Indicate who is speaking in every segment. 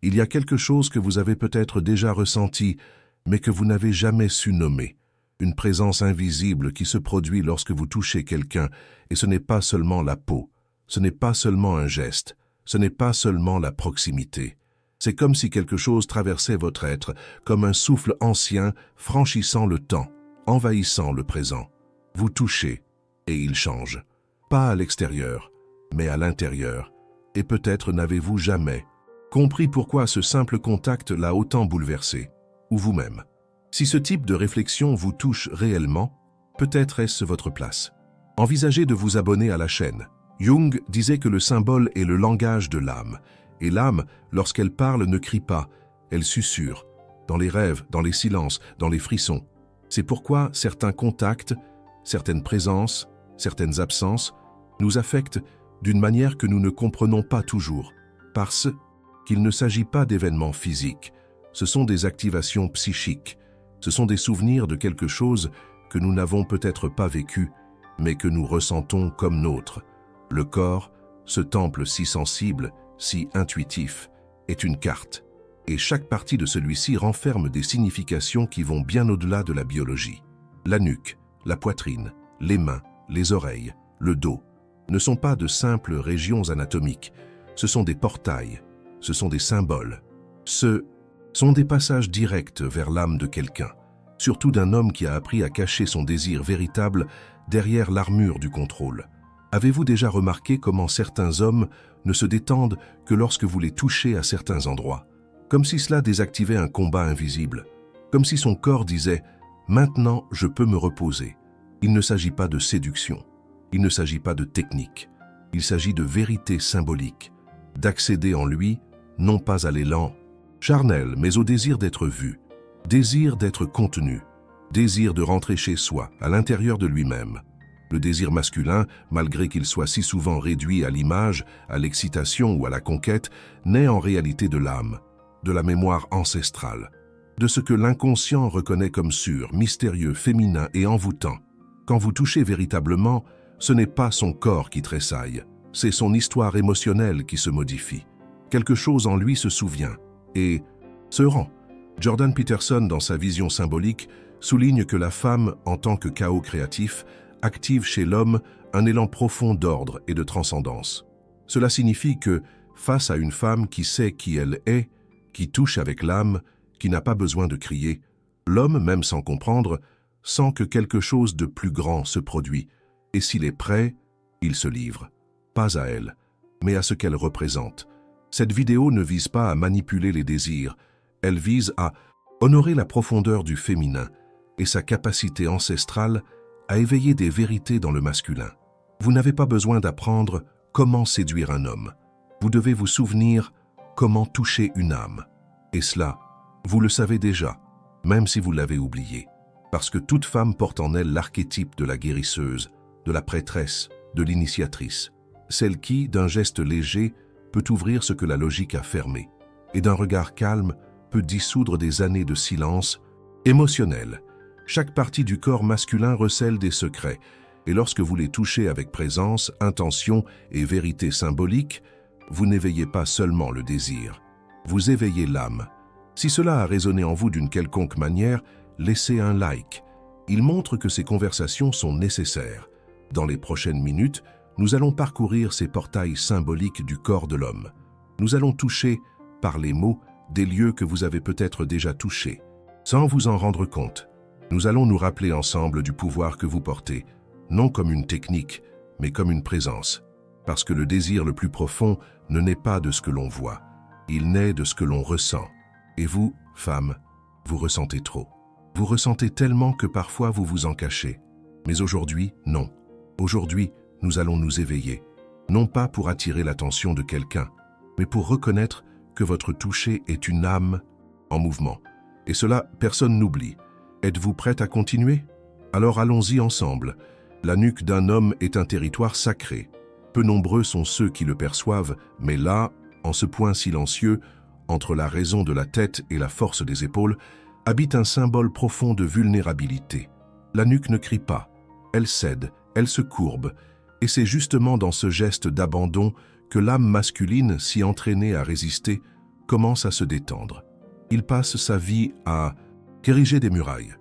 Speaker 1: Il y a quelque chose que vous avez peut-être déjà ressenti, mais que vous n'avez jamais su nommer. Une présence invisible qui se produit lorsque vous touchez quelqu'un, et ce n'est pas seulement la peau, ce n'est pas seulement un geste, ce n'est pas seulement la proximité. C'est comme si quelque chose traversait votre être, comme un souffle ancien franchissant le temps, envahissant le présent. Vous touchez, et il change. Pas à l'extérieur, mais à l'intérieur. Et peut-être n'avez-vous jamais compris pourquoi ce simple contact l'a autant bouleversé, ou vous-même. Si ce type de réflexion vous touche réellement, peut-être est-ce votre place. Envisagez de vous abonner à la chaîne. Jung disait que le symbole est le langage de l'âme, et l'âme, lorsqu'elle parle, ne crie pas, elle susurre, dans les rêves, dans les silences, dans les frissons. C'est pourquoi certains contacts, certaines présences, certaines absences nous affectent d'une manière que nous ne comprenons pas toujours, parce qu'il ne s'agit pas d'événements physiques, ce sont des activations psychiques, ce sont des souvenirs de quelque chose que nous n'avons peut-être pas vécu, mais que nous ressentons comme nôtre. Le corps, ce temple si sensible, si intuitif, est une carte, et chaque partie de celui-ci renferme des significations qui vont bien au-delà de la biologie. La nuque, la poitrine, les mains, les oreilles, le dos, ne sont pas de simples régions anatomiques, ce sont des portails, ce sont des symboles. Ce sont des passages directs vers l'âme de quelqu'un, surtout d'un homme qui a appris à cacher son désir véritable derrière l'armure du contrôle. Avez-vous déjà remarqué comment certains hommes ne se détendent que lorsque vous les touchez à certains endroits, comme si cela désactivait un combat invisible, comme si son corps disait « Maintenant, je peux me reposer ». Il ne s'agit pas de séduction, il ne s'agit pas de technique, il s'agit de vérité symbolique, d'accéder en lui, non pas à l'élan charnel, mais au désir d'être vu, désir d'être contenu, désir de rentrer chez soi, à l'intérieur de lui-même. Le désir masculin, malgré qu'il soit si souvent réduit à l'image, à l'excitation ou à la conquête, naît en réalité de l'âme, de la mémoire ancestrale, de ce que l'inconscient reconnaît comme sûr, mystérieux, féminin et envoûtant. Quand vous touchez véritablement, ce n'est pas son corps qui tressaille, c'est son histoire émotionnelle qui se modifie. Quelque chose en lui se souvient et se rend. Jordan Peterson, dans sa vision symbolique, souligne que la femme, en tant que chaos créatif, active chez l'homme un élan profond d'ordre et de transcendance. Cela signifie que, face à une femme qui sait qui elle est, qui touche avec l'âme, qui n'a pas besoin de crier, l'homme, même sans comprendre, sent que quelque chose de plus grand se produit, et s'il est prêt, il se livre. Pas à elle, mais à ce qu'elle représente. Cette vidéo ne vise pas à manipuler les désirs, elle vise à honorer la profondeur du féminin et sa capacité ancestrale à éveiller des vérités dans le masculin. Vous n'avez pas besoin d'apprendre comment séduire un homme. Vous devez vous souvenir comment toucher une âme. Et cela, vous le savez déjà, même si vous l'avez oublié. Parce que toute femme porte en elle l'archétype de la guérisseuse, de la prêtresse, de l'initiatrice. Celle qui, d'un geste léger, peut ouvrir ce que la logique a fermé, et d'un regard calme peut dissoudre des années de silence émotionnel. Chaque partie du corps masculin recèle des secrets, et lorsque vous les touchez avec présence, intention et vérité symbolique, vous n'éveillez pas seulement le désir, vous éveillez l'âme. Si cela a résonné en vous d'une quelconque manière, laissez un like. Il montre que ces conversations sont nécessaires. Dans les prochaines minutes, nous allons parcourir ces portails symboliques du corps de l'homme. Nous allons toucher, par les mots, des lieux que vous avez peut-être déjà touchés, sans vous en rendre compte. Nous allons nous rappeler ensemble du pouvoir que vous portez, non comme une technique, mais comme une présence. Parce que le désir le plus profond ne naît pas de ce que l'on voit, il naît de ce que l'on ressent. Et vous, femmes, vous ressentez trop. Vous ressentez tellement que parfois vous vous en cachez. Mais aujourd'hui, non. Aujourd'hui, nous allons nous éveiller, non pas pour attirer l'attention de quelqu'un, mais pour reconnaître que votre toucher est une âme en mouvement. Et cela, personne n'oublie. Êtes-vous prête à continuer? Alors allons-y ensemble. La nuque d'un homme est un territoire sacré. Peu nombreux sont ceux qui le perçoivent, mais là, en ce point silencieux, entre la raison de la tête et la force des épaules, habite un symbole profond de vulnérabilité. La nuque ne crie pas, elle cède, elle se courbe, et c'est justement dans ce geste d'abandon que l'âme masculine, si entraînée à résister, commence à se détendre. Il passe sa vie à ériger des murailles.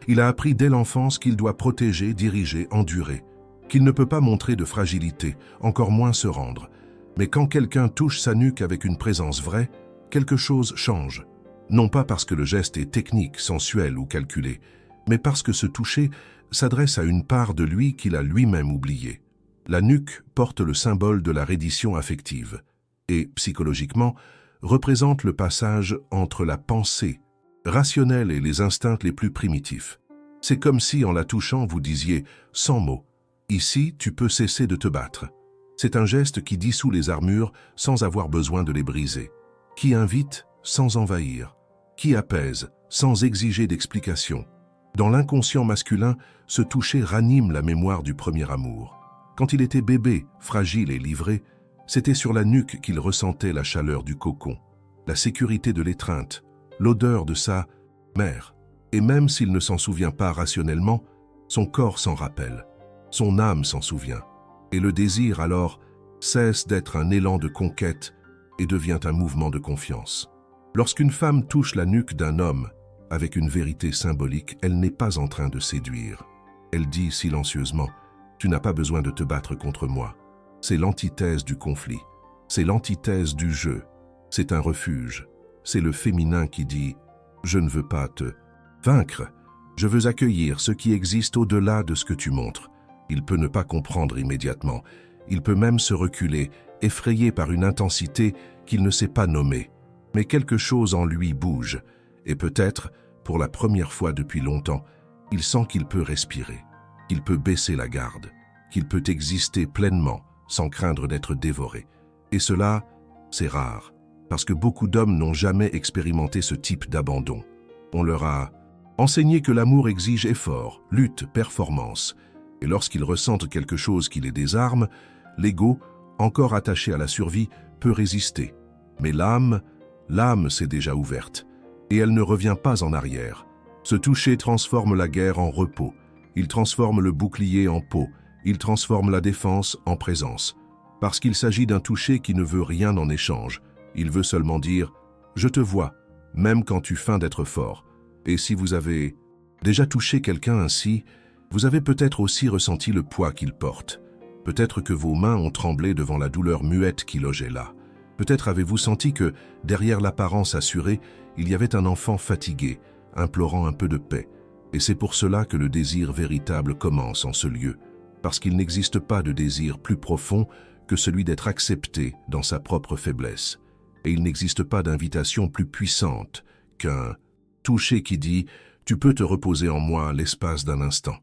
Speaker 1: Il a appris dès l'enfance qu'il doit protéger, diriger, endurer, qu'il ne peut pas montrer de fragilité, encore moins se rendre. Mais quand quelqu'un touche sa nuque avec une présence vraie, quelque chose change. Non pas parce que le geste est technique, sensuel ou calculé, mais parce que ce toucher s'adresse à une part de lui qu'il a lui-même oubliée. La nuque porte le symbole de la reddition affective et, psychologiquement, représente le passage entre la pensée rationnelle et les instincts les plus primitifs. C'est comme si, en la touchant, vous disiez, sans mots, « Ici, tu peux cesser de te battre ». C'est un geste qui dissout les armures sans avoir besoin de les briser, qui invite sans envahir, qui apaise sans exiger d'explication. Dans l'inconscient masculin, ce toucher ranime la mémoire du premier amour. Quand il était bébé, fragile et livré, c'était sur la nuque qu'il ressentait la chaleur du cocon, la sécurité de l'étreinte, l'odeur de sa mère. Et même s'il ne s'en souvient pas rationnellement, son corps s'en rappelle, son âme s'en souvient. Et le désir, alors, cesse d'être un élan de conquête et devient un mouvement de confiance. Lorsqu'une femme touche la nuque d'un homme, avec une vérité symbolique, elle n'est pas en train de séduire. Elle dit silencieusement, « Tu n'as pas besoin de te battre contre moi. » C'est l'antithèse du conflit, c'est l'antithèse du jeu, c'est un refuge. C'est le féminin qui dit « Je ne veux pas te vaincre, je veux accueillir ce qui existe au-delà de ce que tu montres. » Il peut ne pas comprendre immédiatement, il peut même se reculer, effrayé par une intensité qu'il ne sait pas nommer. Mais quelque chose en lui bouge, et peut-être, pour la première fois depuis longtemps, il sent qu'il peut respirer, qu'il peut baisser la garde, qu'il peut exister pleinement sans craindre d'être dévoré. Et cela, c'est rare, parce que beaucoup d'hommes n'ont jamais expérimenté ce type d'abandon. On leur a enseigné que l'amour exige effort, lutte, performance, et lorsqu'ils ressentent quelque chose qui les désarme, l'ego, encore attaché à la survie, peut résister. Mais l'âme s'est déjà ouverte, et elle ne revient pas en arrière. Ce toucher transforme la guerre en repos, il transforme le bouclier en peau, il transforme la défense en présence. Parce qu'il s'agit d'un toucher qui ne veut rien en échange, il veut seulement dire « Je te vois », même quand tu feins d'être fort. Et si vous avez déjà touché quelqu'un ainsi, vous avez peut-être aussi ressenti le poids qu'il porte. Peut-être que vos mains ont tremblé devant la douleur muette qui logeait là. Peut-être avez-vous senti que, derrière l'apparence assurée, il y avait un enfant fatigué, implorant un peu de paix. Et c'est pour cela que le désir véritable commence en ce lieu, parce qu'il n'existe pas de désir plus profond que celui d'être accepté dans sa propre faiblesse. Et il n'existe pas d'invitation plus puissante qu'un toucher qui dit « Tu peux te reposer en moi l'espace d'un instant.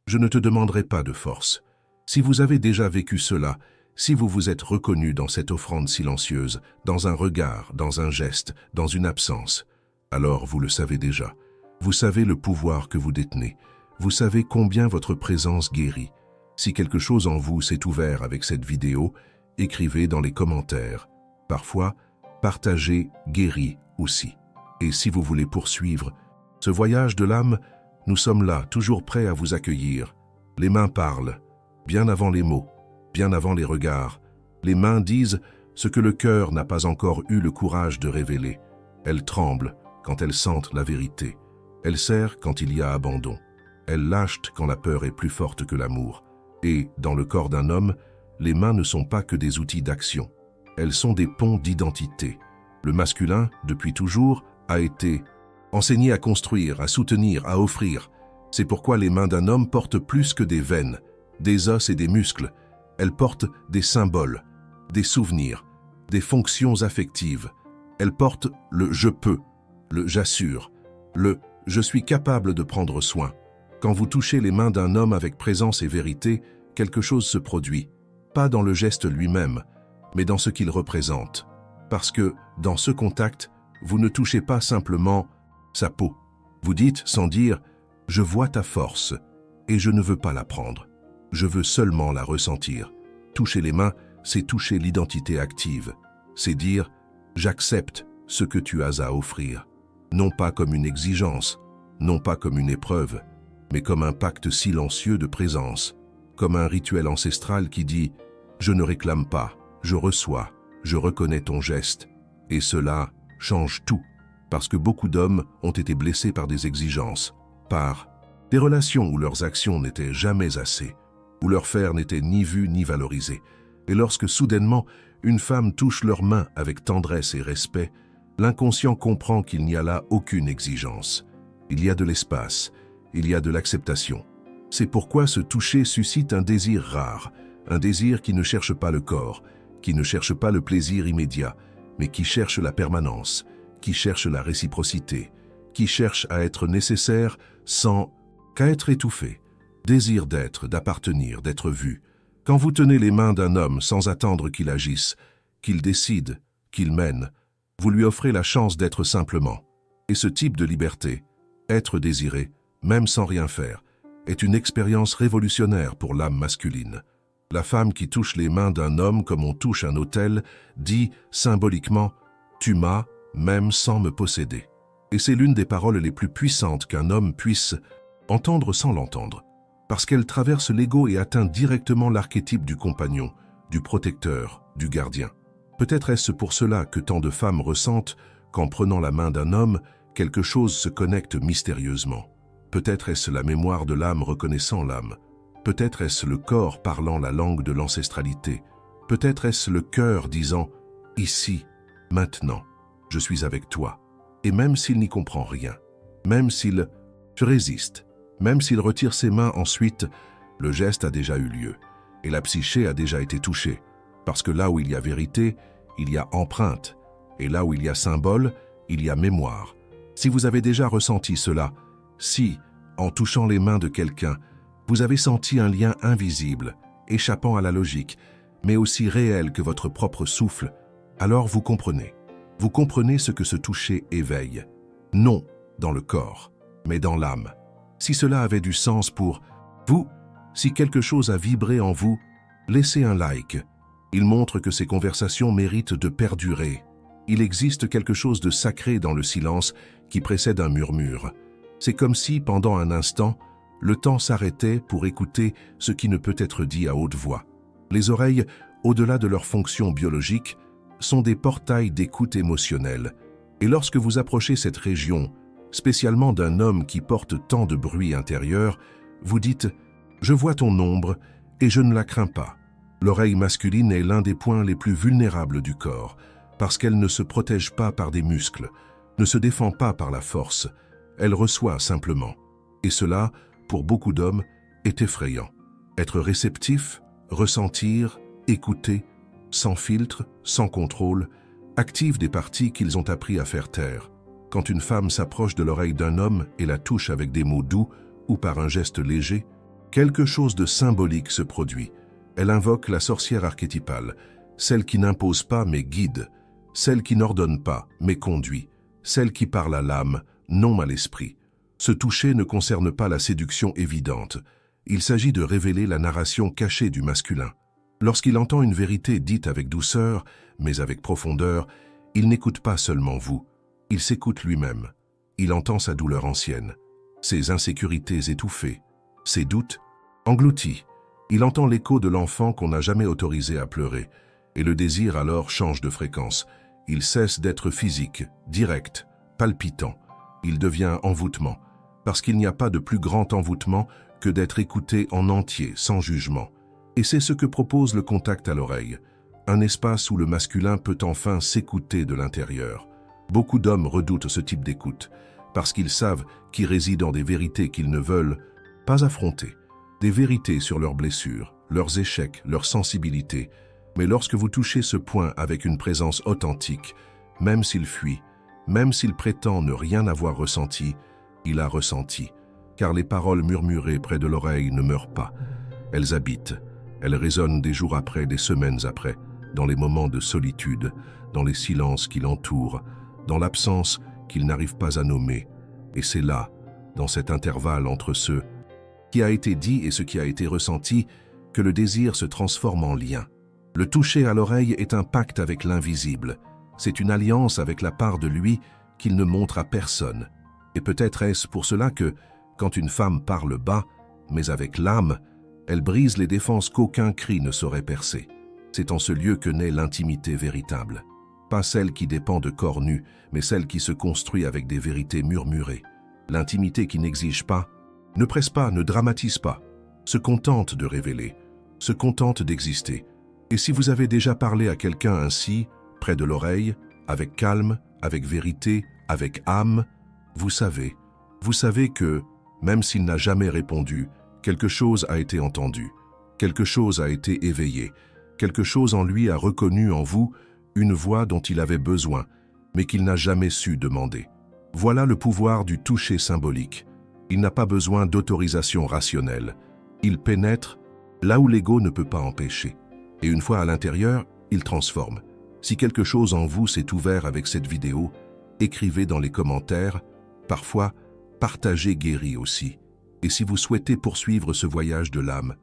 Speaker 1: Je ne te demanderai pas de force. » Si vous avez déjà vécu cela, si vous vous êtes reconnu dans cette offrande silencieuse, dans un regard, dans un geste, dans une absence, alors vous le savez déjà. Vous savez le pouvoir que vous détenez. Vous savez combien votre présence guérit. Si quelque chose en vous s'est ouvert avec cette vidéo, écrivez dans les commentaires. Parfois, partagez guéri aussi. Et si vous voulez poursuivre ce voyage de l'âme, nous sommes là, toujours prêts à vous accueillir. Les mains parlent, bien avant les mots, bien avant les regards. Les mains disent ce que le cœur n'a pas encore eu le courage de révéler. Elles tremblent quand elles sentent la vérité. Elles serrent quand il y a abandon. Elles lâchent quand la peur est plus forte que l'amour. Et, dans le corps d'un homme, les mains ne sont pas que des outils d'action. Elles sont des ponts d'identité. Le masculin, depuis toujours, a été enseigné à construire, à soutenir, à offrir. C'est pourquoi les mains d'un homme portent plus que des veines, des os et des muscles. Elles portent des symboles, des souvenirs, des fonctions affectives. Elles portent le « je peux », le « j'assure », le « je suis capable de prendre soin ». Quand vous touchez les mains d'un homme avec présence et vérité, quelque chose se produit. Pas dans le geste lui-même, mais dans ce qu'il représente. Parce que, dans ce contact, vous ne touchez pas simplement sa peau. Vous dites, sans dire « je vois ta force et je ne veux pas la prendre. Je veux seulement la ressentir ». Toucher les mains, c'est toucher l'identité active. C'est dire « j'accepte ce que tu as à offrir ». Non pas comme une exigence, non pas comme une épreuve, mais comme un pacte silencieux de présence, comme un rituel ancestral qui dit « je ne réclame pas, je reçois, je reconnais ton geste ». Et cela, change tout, parce que beaucoup d'hommes ont été blessés par des exigences, par des relations où leurs actions n'étaient jamais assez, où leur faire n'était ni vu ni valorisé. Et lorsque soudainement, une femme touche leurs mains avec tendresse et respect, l'inconscient comprend qu'il n'y a là aucune exigence. Il y a de l'espace, il y a de l'acceptation. C'est pourquoi ce toucher suscite un désir rare, un désir qui ne cherche pas le corps, qui ne cherche pas le plaisir immédiat, mais qui cherche la permanence, qui cherche la réciprocité, qui cherche à être nécessaire sans qu'à être étouffé. Désir d'être, d'appartenir, d'être vu. Quand vous tenez les mains d'un homme sans attendre qu'il agisse, qu'il décide, qu'il mène, vous lui offrez la chance d'être simplement. Et ce type de liberté, être désiré, même sans rien faire, est une expérience révolutionnaire pour l'âme masculine. La femme qui touche les mains d'un homme comme on touche un autel dit symboliquement « Tu m'as, même sans me posséder ». Et c'est l'une des paroles les plus puissantes qu'un homme puisse entendre sans l'entendre, parce qu'elle traverse l'ego et atteint directement l'archétype du compagnon, du protecteur, du gardien. Peut-être est-ce pour cela que tant de femmes ressentent qu'en prenant la main d'un homme, quelque chose se connecte mystérieusement. Peut-être est-ce la mémoire de l'âme reconnaissant l'âme. Peut-être est-ce le corps parlant la langue de l'ancestralité. Peut-être est-ce le cœur disant « Ici, maintenant, je suis avec toi ». Et même s'il n'y comprend rien, même s'il résiste, même s'il retire ses mains ensuite, le geste a déjà eu lieu et la psyché a déjà été touchée. Parce que là où il y a vérité, il y a empreinte. Et là où il y a symbole, il y a mémoire. Si vous avez déjà ressenti cela, si, en touchant les mains de quelqu'un, vous avez senti un lien invisible, échappant à la logique, mais aussi réel que votre propre souffle, alors vous comprenez. Vous comprenez ce que ce toucher éveille. Non dans le corps, mais dans l'âme. Si cela avait du sens pour vous, si quelque chose a vibré en vous, laissez un like. Il montre que ces conversations méritent de perdurer. Il existe quelque chose de sacré dans le silence qui précède un murmure. C'est comme si, pendant un instant, le temps s'arrêtait pour écouter ce qui ne peut être dit à haute voix. Les oreilles, au-delà de leur fonction biologique, sont des portails d'écoute émotionnelle. Et lorsque vous approchez cette région, spécialement d'un homme qui porte tant de bruit intérieur, vous dites « Je vois ton ombre et je ne la crains pas ». L'oreille masculine est l'un des points les plus vulnérables du corps, parce qu'elle ne se protège pas par des muscles, ne se défend pas par la force, elle reçoit simplement. Et cela, pour beaucoup d'hommes, est effrayant. Être réceptif, ressentir, écouter, sans filtre, sans contrôle, active des parties qu'ils ont appris à faire taire. Quand une femme s'approche de l'oreille d'un homme et la touche avec des mots doux ou par un geste léger, quelque chose de symbolique se produit. Elle invoque la sorcière archétypale, celle qui n'impose pas mais guide, celle qui n'ordonne pas mais conduit, celle qui parle à l'âme, non à l'esprit. Ce toucher ne concerne pas la séduction évidente. Il s'agit de révéler la narration cachée du masculin. Lorsqu'il entend une vérité dite avec douceur, mais avec profondeur, il n'écoute pas seulement vous, il s'écoute lui-même. Il entend sa douleur ancienne, ses insécurités étouffées, ses doutes engloutis. Il entend l'écho de l'enfant qu'on n'a jamais autorisé à pleurer, et le désir alors change de fréquence. Il cesse d'être physique, direct, palpitant. Il devient envoûtement, parce qu'il n'y a pas de plus grand envoûtement que d'être écouté en entier, sans jugement. Et c'est ce que propose le contact à l'oreille, un espace où le masculin peut enfin s'écouter de l'intérieur. Beaucoup d'hommes redoutent ce type d'écoute, parce qu'ils savent qu'y résident des vérités qu'ils ne veulent pas affronter, des vérités sur leurs blessures, leurs échecs, leurs sensibilités. Mais lorsque vous touchez ce point avec une présence authentique, même s'il fuit, même s'il prétend ne rien avoir ressenti, il a ressenti, car les paroles murmurées près de l'oreille ne meurent pas. Elles habitent, elles résonnent des jours après, des semaines après, dans les moments de solitude, dans les silences qui l'entourent, dans l'absence qu'il n'arrive pas à nommer. Et c'est là, dans cet intervalle entre ce qui a été dit et ce qui a été ressenti, que le désir se transforme en lien. Le toucher à l'oreille est un pacte avec l'invisible. C'est une alliance avec la part de lui qu'il ne montre à personne. Et peut-être est-ce pour cela que, quand une femme parle bas, mais avec l'âme, elle brise les défenses qu'aucun cri ne saurait percer. C'est en ce lieu que naît l'intimité véritable. pas celle qui dépend de corps nus, mais celle qui se construit avec des vérités murmurées. L'intimité qui n'exige pas, ne presse pas, ne dramatise pas, se contente de révéler, se contente d'exister. Et si vous avez déjà parlé à quelqu'un ainsi, près de l'oreille, avec calme, avec vérité, avec âme, vous savez que, même s'il n'a jamais répondu, quelque chose a été entendu, quelque chose a été éveillé, quelque chose en lui a reconnu en vous une voix dont il avait besoin, mais qu'il n'a jamais su demander. Voilà le pouvoir du toucher symbolique. Il n'a pas besoin d'autorisation rationnelle. Il pénètre là où l'ego ne peut pas empêcher. Et une fois à l'intérieur, il transforme. Si quelque chose en vous s'est ouvert avec cette vidéo, écrivez dans les commentaires, parfois, partagez guéri aussi. Et si vous souhaitez poursuivre ce voyage de l'âme,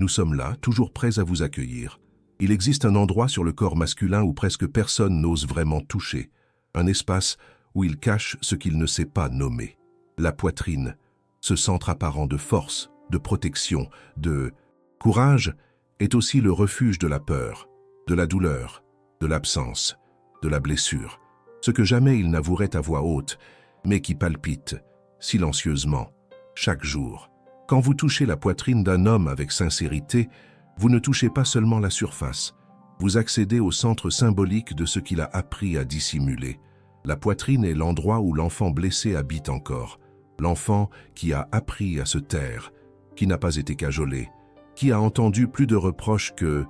Speaker 1: nous sommes là, toujours prêts à vous accueillir. Il existe un endroit sur le corps masculin où presque personne n'ose vraiment toucher, un espace où il cache ce qu'il ne sait pas nommer. La poitrine, ce centre apparent de force, de protection, de courage, est aussi le refuge de la peur, de la douleur, de l'absence, de la blessure, ce que jamais il n'avouerait à voix haute, mais qui palpite, silencieusement, chaque jour. Quand vous touchez la poitrine d'un homme avec sincérité, vous ne touchez pas seulement la surface, vous accédez au centre symbolique de ce qu'il a appris à dissimuler. La poitrine est l'endroit où l'enfant blessé habite encore, l'enfant qui a appris à se taire, qui n'a pas été cajolé, qui a entendu plus de reproches que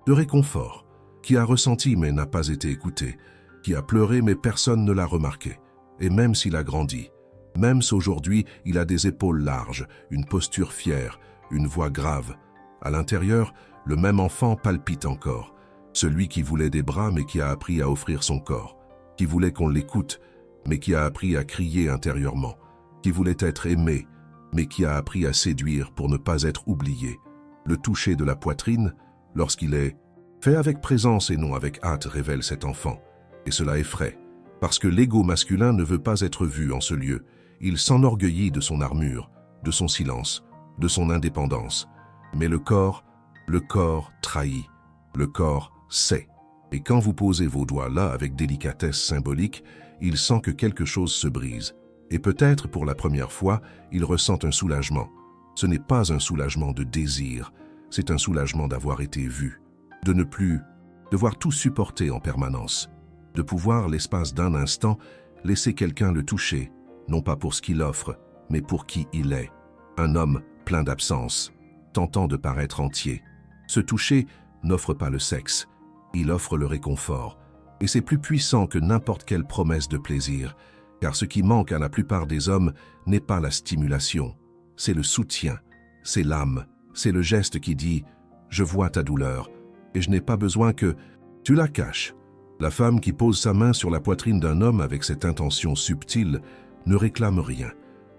Speaker 1: de réconfort, qui a ressenti mais n'a pas été écouté, qui a pleuré mais personne ne l'a remarqué. Et même s'il a grandi, même si aujourd'hui il a des épaules larges, une posture fière, une voix grave, à l'intérieur, le même enfant palpite encore, celui qui voulait des bras mais qui a appris à offrir son corps, qui voulait qu'on l'écoute mais qui a appris à crier intérieurement, qui voulait être aimé mais qui a appris à séduire pour ne pas être oublié. Le toucher de la poitrine, lorsqu'il est fait avec présence et non avec hâte, révèle cet enfant. Et cela effraie, parce que l'ego masculin ne veut pas être vu en ce lieu. Il s'enorgueillit de son armure, de son silence, de son indépendance. Mais le corps trahit, le corps sait. Et quand vous posez vos doigts là avec délicatesse symbolique, il sent que quelque chose se brise. Et peut-être pour la première fois, il ressent un soulagement. Ce n'est pas un soulagement de désir, c'est un soulagement d'avoir été vu, de ne plus devoir tout supporter en permanence, de pouvoir, l'espace d'un instant, laisser quelqu'un le toucher, non pas pour ce qu'il offre, mais pour qui il est. Un homme plein d'absence, tentant de paraître entier. Ce toucher n'offre pas le sexe, il offre le réconfort, et c'est plus puissant que n'importe quelle promesse de plaisir, car ce qui manque à la plupart des hommes n'est pas la stimulation, c'est le soutien, c'est l'âme, c'est le geste qui dit « je vois ta douleur et je n'ai pas besoin que tu la caches ». La femme qui pose sa main sur la poitrine d'un homme avec cette intention subtile ne réclame rien,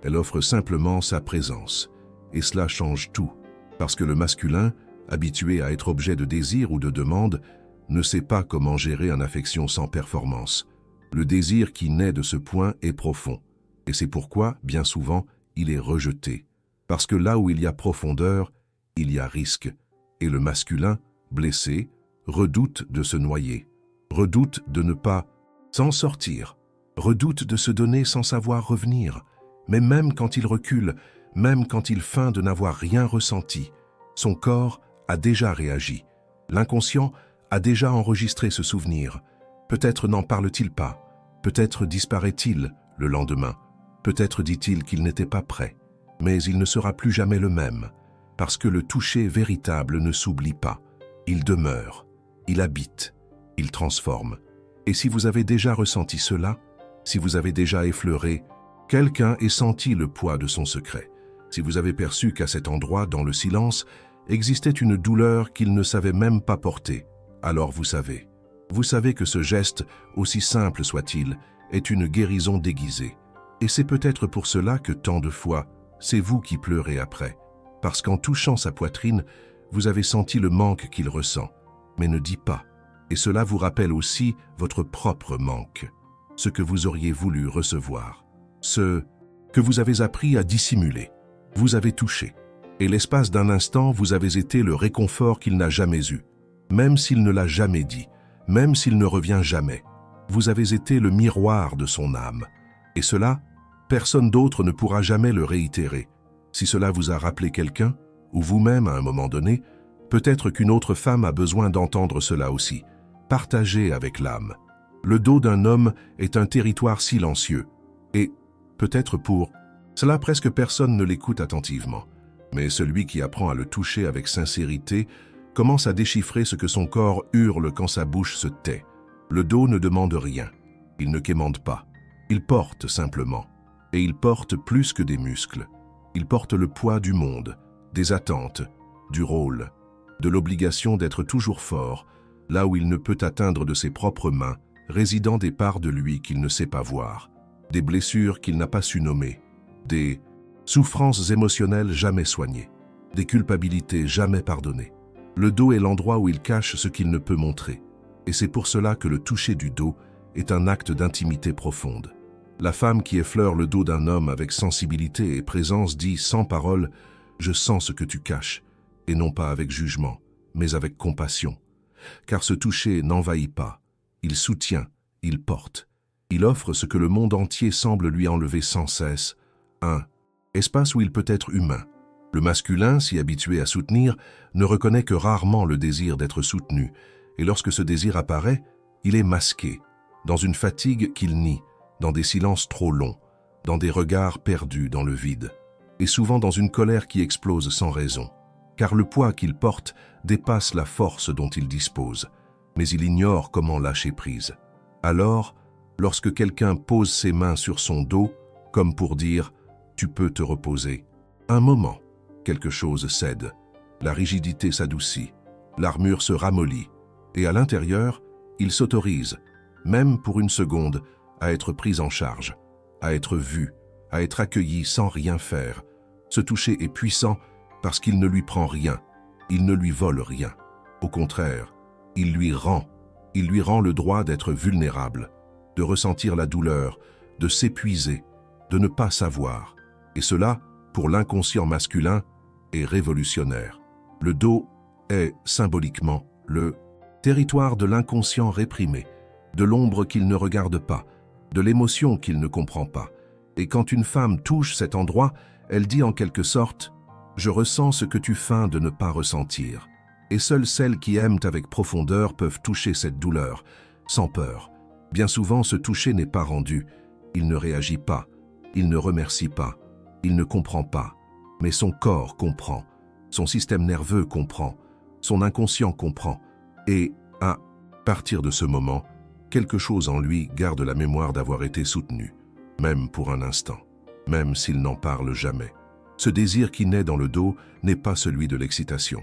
Speaker 1: elle offre simplement sa présence. Et cela change tout, parce que le masculin, habitué à être objet de désir ou de demande, ne sait pas comment gérer une affection sans performance. Le désir qui naît de ce point est profond, et c'est pourquoi, bien souvent, il est rejeté. Parce que là où il y a profondeur, il y a risque, et le masculin, blessé, redoute de se noyer, redoute de ne pas s'en sortir, redoute de se donner sans savoir revenir. Mais même quand il recule, même quand il feint de n'avoir rien ressenti, son corps a déjà réagi. L'inconscient a déjà enregistré ce souvenir. Peut-être n'en parle-t-il pas, peut-être disparaît-il le lendemain, peut-être dit-il qu'il n'était pas prêt. Mais il ne sera plus jamais le même, parce que le toucher véritable ne s'oublie pas. Il demeure, il habite, il transforme. Et si vous avez déjà ressenti cela, si vous avez déjà effleuré, quelqu'un ait senti le poids de son secret, si vous avez perçu qu'à cet endroit, dans le silence, existait une douleur qu'il ne savait même pas porter, alors vous savez. Vous savez que ce geste, aussi simple soit-il, est une guérison déguisée. Et c'est peut-être pour cela que tant de fois, c'est vous qui pleurez après, parce qu'en touchant sa poitrine, vous avez senti le manque qu'il ressent, mais ne dit pas. Et cela vous rappelle aussi votre propre manque, ce que vous auriez voulu recevoir, ce que vous avez appris à dissimuler. Vous avez touché, et l'espace d'un instant, vous avez été le réconfort qu'il n'a jamais eu, même s'il ne l'a jamais dit, même s'il ne revient jamais. Vous avez été le miroir de son âme. Et cela, personne d'autre ne pourra jamais le réitérer. Si cela vous a rappelé quelqu'un, ou vous-même à un moment donné, peut-être qu'une autre femme a besoin d'entendre cela aussi. Partagez avec l'âme. Le dos d'un homme est un territoire silencieux. Et, peut-être pour cela, presque personne ne l'écoute attentivement. Mais celui qui apprend à le toucher avec sincérité commence à déchiffrer ce que son corps hurle quand sa bouche se tait. Le dos ne demande rien. Il ne quémande pas. Il porte simplement. Et il porte plus que des muscles. Il porte le poids du monde, des attentes, du rôle, de l'obligation d'être toujours fort, là où il ne peut atteindre de ses propres mains, résidant des parts de lui qu'il ne sait pas voir, des blessures qu'il n'a pas su nommer, des souffrances émotionnelles jamais soignées, des culpabilités jamais pardonnées. Le dos est l'endroit où il cache ce qu'il ne peut montrer, et c'est pour cela que le toucher du dos est un acte d'intimité profonde. La femme qui effleure le dos d'un homme avec sensibilité et présence dit sans parole « Je sens ce que tu caches », et non pas avec jugement, mais avec compassion. Car ce toucher n'envahit pas, il soutient, il porte. Il offre ce que le monde entier semble lui enlever sans cesse, un espace où il peut être humain. Le masculin, si habitué à soutenir, ne reconnaît que rarement le désir d'être soutenu, et lorsque ce désir apparaît, il est masqué, dans une fatigue qu'il nie, dans des silences trop longs, dans des regards perdus dans le vide, et souvent dans une colère qui explose sans raison, car le poids qu'il porte dépasse la force dont il dispose, mais il ignore comment lâcher prise. Alors, lorsque quelqu'un pose ses mains sur son dos, comme pour dire « tu peux te reposer », un moment, quelque chose cède, la rigidité s'adoucit, l'armure se ramollit, et à l'intérieur, il s'autorise, même pour une seconde, à être pris en charge, à être vu, à être accueilli sans rien faire. Ce toucher est puissant parce qu'il ne lui prend rien, il ne lui vole rien. Au contraire, il lui rend le droit d'être vulnérable, de ressentir la douleur, de s'épuiser, de ne pas savoir. Et cela, pour l'inconscient masculin, est révolutionnaire. Le dos est, symboliquement, le territoire de l'inconscient réprimé, de l'ombre qu'il ne regarde pas, de l'émotion qu'il ne comprend pas. Et quand une femme touche cet endroit, elle dit en quelque sorte « Je ressens ce que tu feins de ne pas ressentir ». Et seules celles qui aiment avec profondeur peuvent toucher cette douleur, sans peur. Bien souvent, ce toucher n'est pas rendu. Il ne réagit pas, il ne remercie pas, il ne comprend pas. Mais son corps comprend, son système nerveux comprend, son inconscient comprend. Et, à partir de ce moment, quelque chose en lui garde la mémoire d'avoir été soutenu, même pour un instant, même s'il n'en parle jamais. Ce désir qui naît dans le dos n'est pas celui de l'excitation,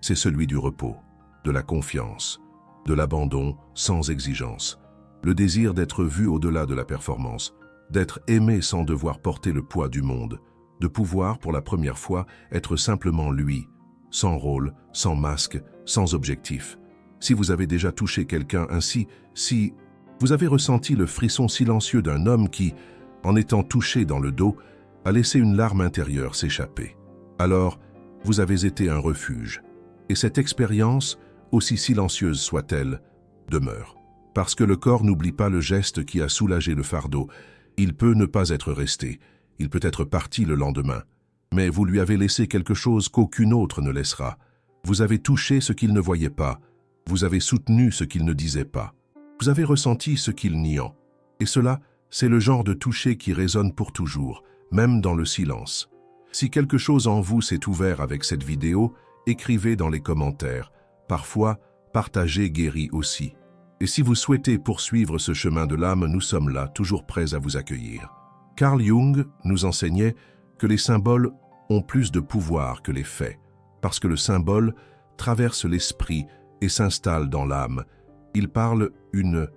Speaker 1: c'est celui du repos, de la confiance, de l'abandon sans exigence, le désir d'être vu au-delà de la performance, d'être aimé sans devoir porter le poids du monde, de pouvoir, pour la première fois, être simplement lui, sans rôle, sans masque, sans objectif. Si vous avez déjà touché quelqu'un ainsi, si vous avez ressenti le frisson silencieux d'un homme qui, en étant touché dans le dos, a laissé une larme intérieure s'échapper, alors vous avez été un refuge. Et cette expérience, aussi silencieuse soit-elle, demeure. Parce que le corps n'oublie pas le geste qui a soulagé le fardeau. Il peut ne pas être resté, il peut être parti le lendemain. Mais vous lui avez laissé quelque chose qu'aucune autre ne laissera. Vous avez touché ce qu'il ne voyait pas. Vous avez soutenu ce qu'il ne disait pas. Vous avez ressenti ce qu'il niant. Et cela, c'est le genre de toucher qui résonne pour toujours, même dans le silence. Si quelque chose en vous s'est ouvert avec cette vidéo, écrivez dans les commentaires. Parfois, partagez guéri aussi. Et si vous souhaitez poursuivre ce chemin de l'âme, nous sommes là, toujours prêts à vous accueillir. Carl Jung nous enseignait que les symboles ont plus de pouvoir que les faits, parce que le symbole traverse l'esprit et s'installe dans l'âme. Il parle une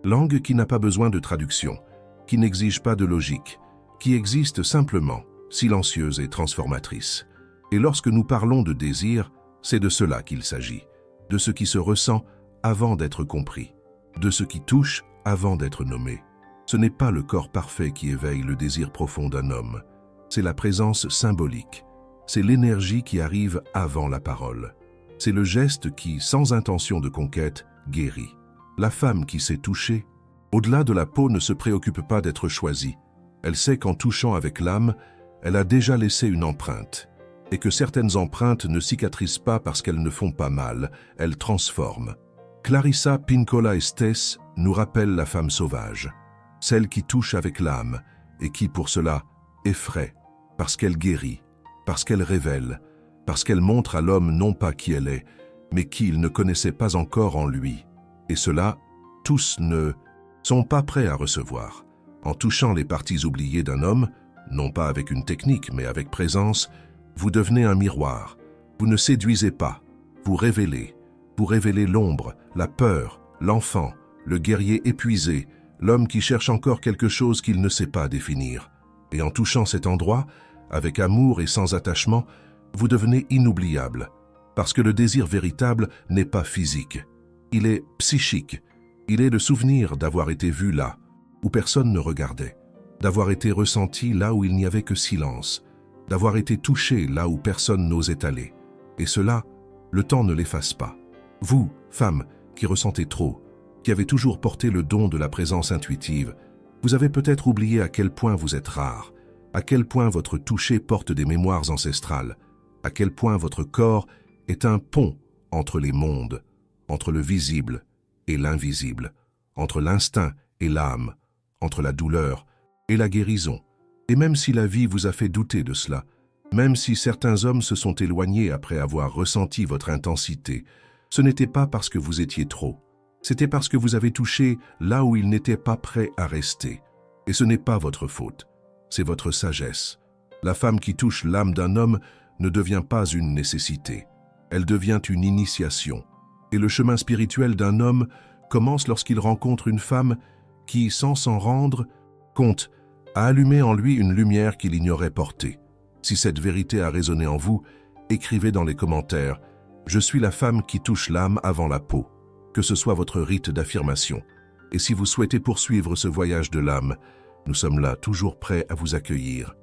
Speaker 1: langue qui n'a pas besoin de traduction, qui n'exige pas de logique, qui existe simplement, silencieuse et transformatrice. Et lorsque nous parlons de désir, c'est de cela qu'il s'agit, de ce qui se ressent avant d'être compris, de ce qui touche avant d'être nommé. Ce n'est pas le corps parfait qui éveille le désir profond d'un homme, c'est la présence symbolique, c'est l'énergie qui arrive avant la parole. C'est le geste qui, sans intention de conquête, guérit. La femme qui s'est touchée Au-delà de la peau ne se préoccupe pas d'être choisie. Elle sait qu'en touchant avec l'âme, elle a déjà laissé une empreinte, et que certaines empreintes ne cicatrisent pas parce qu'elles ne font pas mal, elles transforment. Clarissa Pinkola Estés nous rappelle la femme sauvage, celle qui touche avec l'âme et qui, pour cela, effraie, parce qu'elle guérit, parce qu'elle révèle, parce qu'elle montre à l'homme non pas qui elle est, mais qui il ne connaissait pas encore en lui. Et cela, tous ne sont pas prêts à recevoir. En touchant les parties oubliées d'un homme, non pas avec une technique, mais avec présence, vous devenez un miroir. Vous ne séduisez pas, vous révélez. Vous révélez l'ombre, la peur, l'enfant, le guerrier épuisé, l'homme qui cherche encore quelque chose qu'il ne sait pas définir. Et en touchant cet endroit, avec amour et sans attachement, vous devenez inoubliable. Parce que le désir véritable n'est pas physique. Il est psychique. Il est le souvenir d'avoir été vu là, où personne ne regardait, d'avoir été ressenti là où il n'y avait que silence, d'avoir été touché là où personne n'osait aller. Et cela, le temps ne l'efface pas. Vous, femme, qui ressentez trop, qui avez toujours porté le don de la présence intuitive, vous avez peut-être oublié à quel point vous êtes rare, à quel point votre toucher porte des mémoires ancestrales, à quel point votre corps est un pont entre les mondes, entre le visible et l'invisible, entre l'instinct et l'âme, entre la douleur et la guérison. Et même si la vie vous a fait douter de cela, même si certains hommes se sont éloignés après avoir ressenti votre intensité, ce n'était pas parce que vous étiez trop. C'était parce que vous avez touché là où il n'était pas prêt à rester. Et ce n'est pas votre faute, c'est votre sagesse. La femme qui touche l'âme d'un homme ne devient pas une nécessité. Elle devient une initiation. Et le chemin spirituel d'un homme commence lorsqu'il rencontre une femme qui, sans s'en rendre compte, a allumé en lui une lumière qu'il ignorait porter. Si cette vérité a résonné en vous, écrivez dans les commentaires « Je suis la femme qui touche l'âme avant la peau », que ce soit votre rite d'affirmation. Et si vous souhaitez poursuivre ce voyage de l'âme, nous sommes là toujours prêts à vous accueillir.